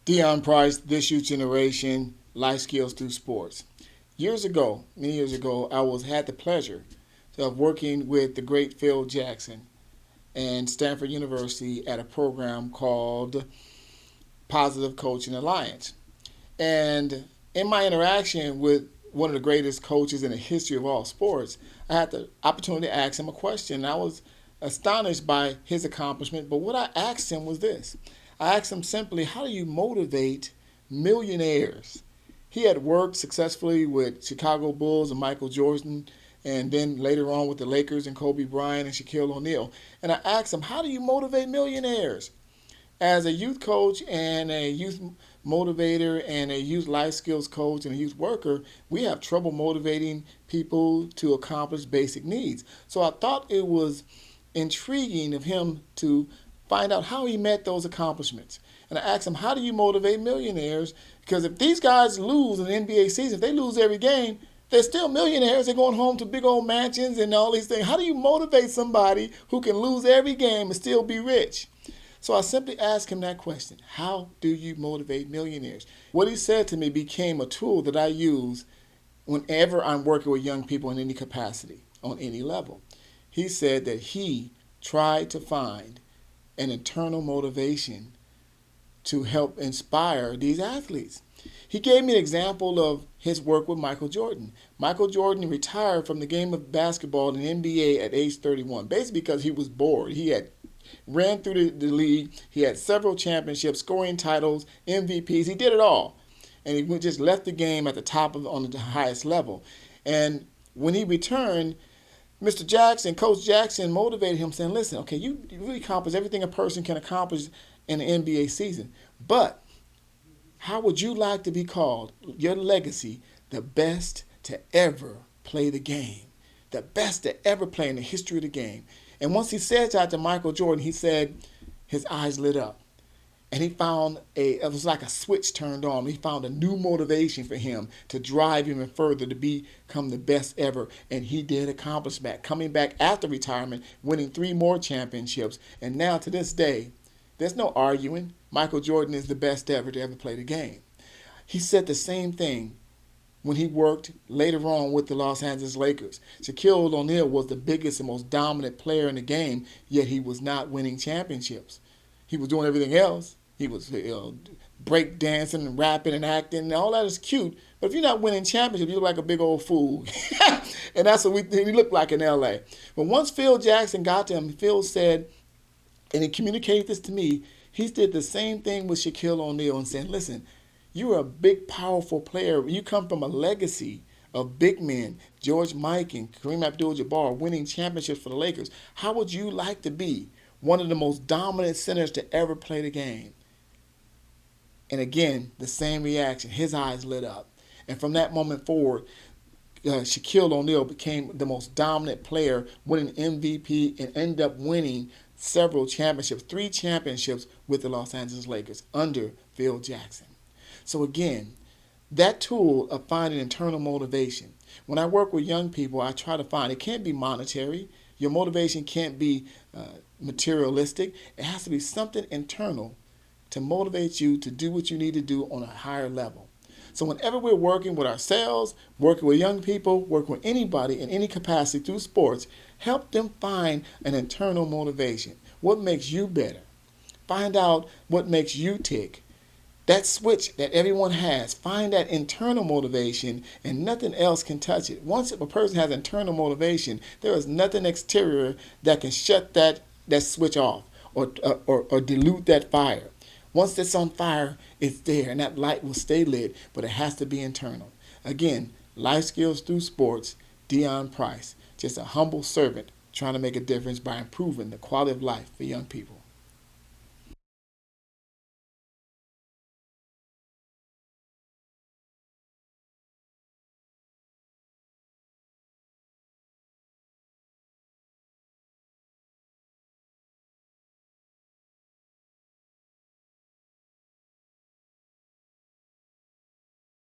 Deon Price, This Youth Generation, Life Skills Through Sports. Years ago, many years ago, I had the pleasure of working with the great Phil Jackson and Stanford University at a program called Positive Coaching Alliance. And in my interaction with one of the greatest coaches in the history of all sports, I had the opportunity to ask him a question. I was astonished by his accomplishment, but what I asked him was this. I asked him simply, how do you motivate millionaires? He had worked successfully with Chicago Bulls and Michael Jordan, and then later on with the Lakers and Kobe Bryant and Shaquille O'Neal. And I asked him, how do you motivate millionaires? As a youth coach and a youth motivator and a youth life skills coach and a youth worker, we have trouble motivating people to accomplish basic needs. So I thought it was intriguing of him to find out how he met those accomplishments. And I asked him, how do you motivate millionaires? Because if these guys lose in the NBA season, if they lose every game, they're still millionaires. They're going home to big old mansions and all these things. How do you motivate somebody who can lose every game and still be rich? So I simply asked him that question. How do you motivate millionaires? What he said to me became a tool that I use whenever I'm working with young people in any capacity, on any level. He said that he tried to find an internal motivation to help inspire these athletes. He gave me an example of his work with Michael Jordan. Michael Jordan retired from the game of basketball in the NBA at age 31, basically because he was bored. He had ran through the league. He had several championships, scoring titles, MVPs. He did it all. And he just left the game at the top of on the highest level. And when he returned, Mr. Jackson, Coach Jackson motivated him saying, listen, okay, you really accomplished everything a person can accomplish in an NBA season. But how would you like to be called, your legacy, the best to ever play the game? The best to ever play in the history of the game. And once he said that to Michael Jordan, he said his eyes lit up. And he found it was like a switch turned on. He found a new motivation for him to drive even further to become the best ever. And he did accomplish that, coming back after retirement, winning 3 more championships. And now to this day, there's no arguing. Michael Jordan is the best ever to ever play the game. He said the same thing when he worked later on with the Los Angeles Lakers. Shaquille O'Neal was the biggest and most dominant player in the game, yet he was not winning championships. He was doing everything else. He was break dancing and rapping and acting, and all that is cute. But if you're not winning championships, you look like a big old fool. And that's what he looked like in L.A. But once Phil Jackson got to him, Phil said, and he communicated this to me, he did the same thing with Shaquille O'Neal and said, listen, you're a big, powerful player. You come from a legacy of big men, George Mike and Kareem Abdul-Jabbar, winning championships for the Lakers. How would you like to be one of the most dominant centers to ever play the game? And again, the same reaction. His eyes lit up. And from that moment forward, Shaquille O'Neal became the most dominant player, winning MVP and ended up winning several championships, 3 championships with the Los Angeles Lakers under Phil Jackson. So again, that tool of finding internal motivation. When I work with young people, I try to find, it can't be monetary. Your motivation can't be materialistic. It has to be something internal to motivate you to do what you need to do on a higher level. So whenever we're working with ourselves, working with young people, working with anybody in any capacity through sports, help them find an internal motivation. What makes you better? Find out what makes you tick. That switch that everyone has, find that internal motivation, and nothing else can touch it. Once a person has internal motivation, there is nothing exterior that can shut that switch off or dilute that fire. Once it's on fire, it's there, and that light will stay lit, but it has to be internal. Again, life skills through sports, Deon Price, just a humble servant trying to make a difference by improving the quality of life for young people.